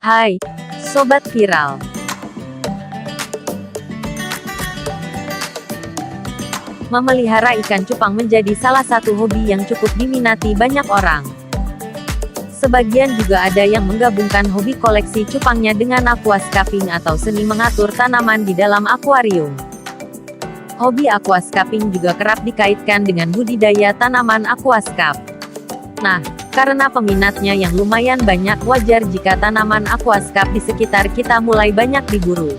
Hai, Sobat Viral. Memelihara ikan cupang menjadi salah satu hobi yang cukup diminati banyak orang. Sebagian juga ada yang menggabungkan hobi koleksi cupangnya dengan aquascaping atau seni mengatur tanaman di dalam akuarium. Hobi aquascaping juga kerap dikaitkan dengan budidaya tanaman aquascape. Nah, karena peminatnya yang lumayan banyak, wajar jika tanaman aquascape di sekitar kita mulai banyak diburu.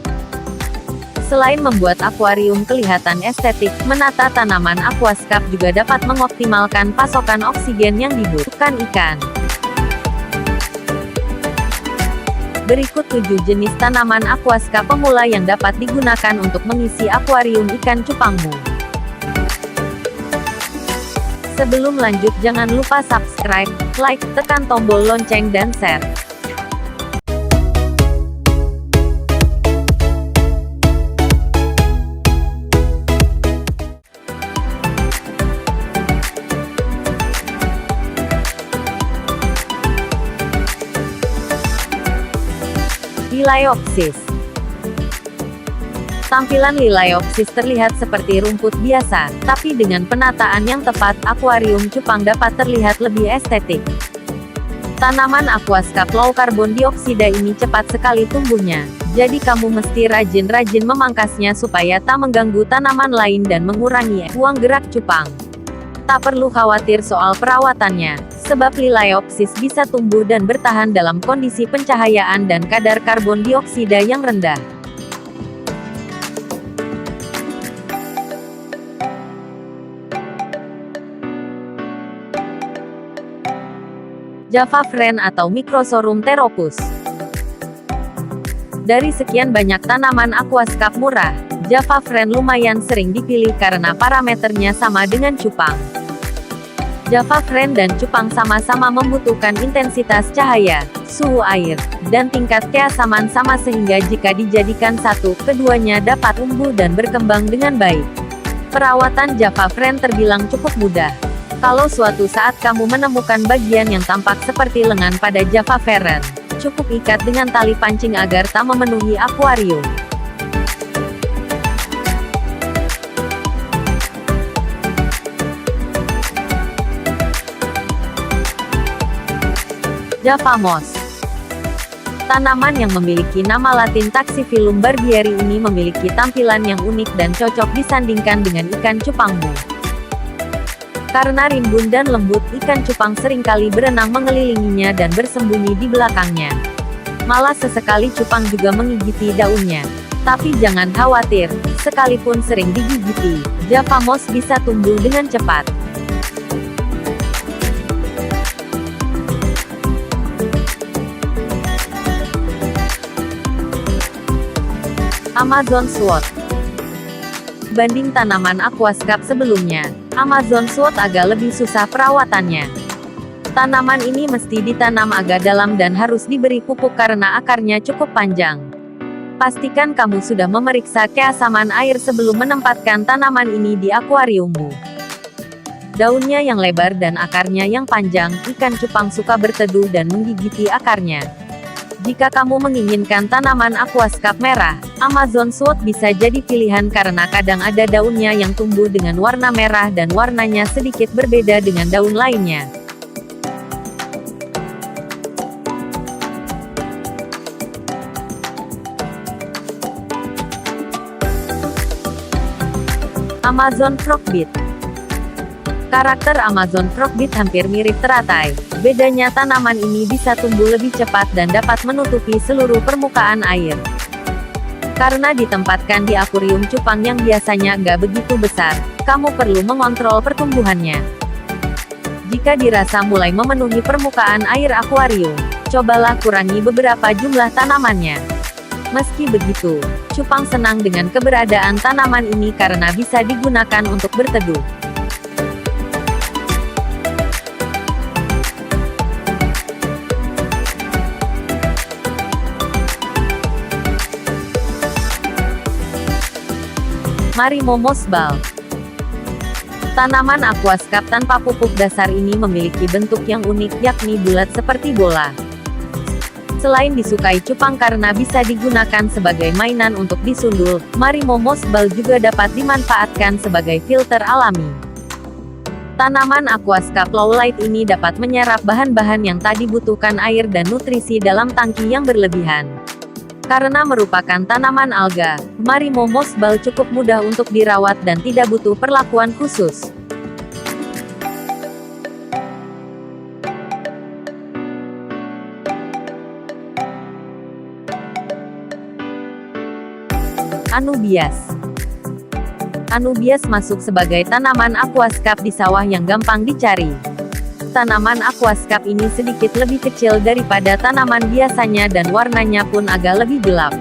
Selain membuat akuarium kelihatan estetik, menata tanaman aquascape juga dapat mengoptimalkan pasokan oksigen yang dibutuhkan ikan. Berikut 7 jenis tanaman aquascape pemula yang dapat digunakan untuk mengisi akuarium ikan cupangmu. Sebelum lanjut, jangan lupa subscribe, like, tekan tombol lonceng dan share. Liliopsis. Tampilan Liliopsis terlihat seperti rumput biasa, tapi dengan penataan yang tepat, akuarium cupang dapat terlihat lebih estetik. Tanaman aquascape low karbon dioksida ini cepat sekali tumbuhnya, jadi kamu mesti rajin-rajin memangkasnya supaya tak mengganggu tanaman lain dan mengurangi ruang gerak cupang. Tak perlu khawatir soal perawatannya, sebab Liliopsis bisa tumbuh dan bertahan dalam kondisi pencahayaan dan kadar karbon dioksida yang rendah. Java Fern atau Microsorghum pteropus. Dari sekian banyak tanaman aquascape murah, Java Fern lumayan sering dipilih karena parameternya sama dengan cupang. Java Fern dan cupang sama-sama membutuhkan intensitas cahaya, suhu air, dan tingkat keasaman sama sehingga jika dijadikan satu, keduanya dapat tumbuh dan berkembang dengan baik. Perawatan Java Fern terbilang cukup mudah. Kalau suatu saat kamu menemukan bagian yang tampak seperti lengan pada Java Fern, cukup ikat dengan tali pancing agar tak memenuhi akuarium. Java Moss. Tanaman yang memiliki nama latin Taxiphyllum barbieri ini memiliki tampilan yang unik dan cocok disandingkan dengan ikan cupangmu. Karena rimbun dan lembut, ikan cupang seringkali berenang mengelilinginya dan bersembunyi di belakangnya. Malah sesekali cupang juga menggigiti daunnya. Tapi jangan khawatir, sekalipun sering digigiti, Java Moss bisa tumbuh dengan cepat. Amazon Sword. Banding tanaman aquascape sebelumnya, Amazon Sword agak lebih susah perawatannya. Tanaman ini mesti ditanam agak dalam dan harus diberi pupuk karena akarnya cukup panjang. Pastikan kamu sudah memeriksa keasaman air sebelum menempatkan tanaman ini di akuariummu. Daunnya yang lebar dan akarnya yang panjang, ikan cupang suka berteduh dan menggigiti akarnya. Jika kamu menginginkan tanaman aquascape merah, Amazon Sword bisa jadi pilihan karena kadang ada daunnya yang tumbuh dengan warna merah dan warnanya sedikit berbeda dengan daun lainnya. Amazon Frogbeet. Karakter Amazon Frogbeet hampir mirip teratai. Bedanya tanaman ini bisa tumbuh lebih cepat dan dapat menutupi seluruh permukaan air. Karena ditempatkan di akuarium cupang yang biasanya nggak begitu besar, kamu perlu mengontrol pertumbuhannya. Jika dirasa mulai memenuhi permukaan air akuarium, cobalah kurangi beberapa jumlah tanamannya. Meski begitu, cupang senang dengan keberadaan tanaman ini karena bisa digunakan untuk berteduh. Marimo Moss Ball. Tanaman aquascape tanpa pupuk dasar ini memiliki bentuk yang unik yakni bulat seperti bola. Selain disukai cupang karena bisa digunakan sebagai mainan untuk disundul, Marimo Moss Ball juga dapat dimanfaatkan sebagai filter alami. Tanaman Aquascape Lowlight ini dapat menyerap bahan-bahan yang tak dibutuhkan air dan nutrisi dalam tangki yang berlebihan. Karena merupakan tanaman alga, Marimo Moss Ball cukup mudah untuk dirawat dan tidak butuh perlakuan khusus. Anubias. Anubias masuk sebagai tanaman aquascape di sawah yang gampang dicari. Tanaman aquascape ini sedikit lebih kecil daripada tanaman biasanya dan warnanya pun agak lebih gelap.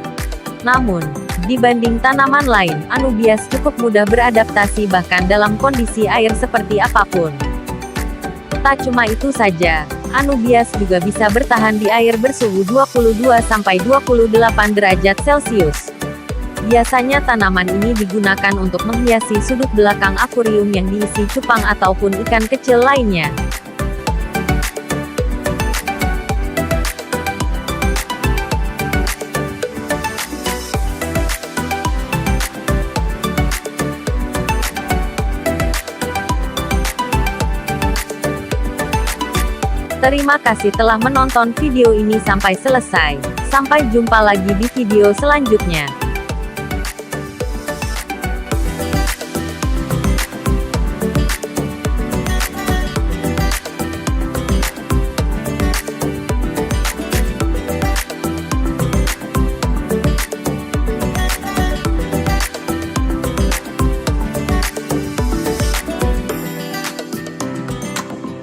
Namun, dibanding tanaman lain, Anubias cukup mudah beradaptasi bahkan dalam kondisi air seperti apapun. Tak cuma itu saja, Anubias juga bisa bertahan di air bersuhu 22–28 derajat Celcius. Biasanya tanaman ini digunakan untuk menghiasi sudut belakang akuarium yang diisi cupang ataupun ikan kecil lainnya. Terima kasih telah menonton video ini sampai selesai. Sampai jumpa lagi di video selanjutnya.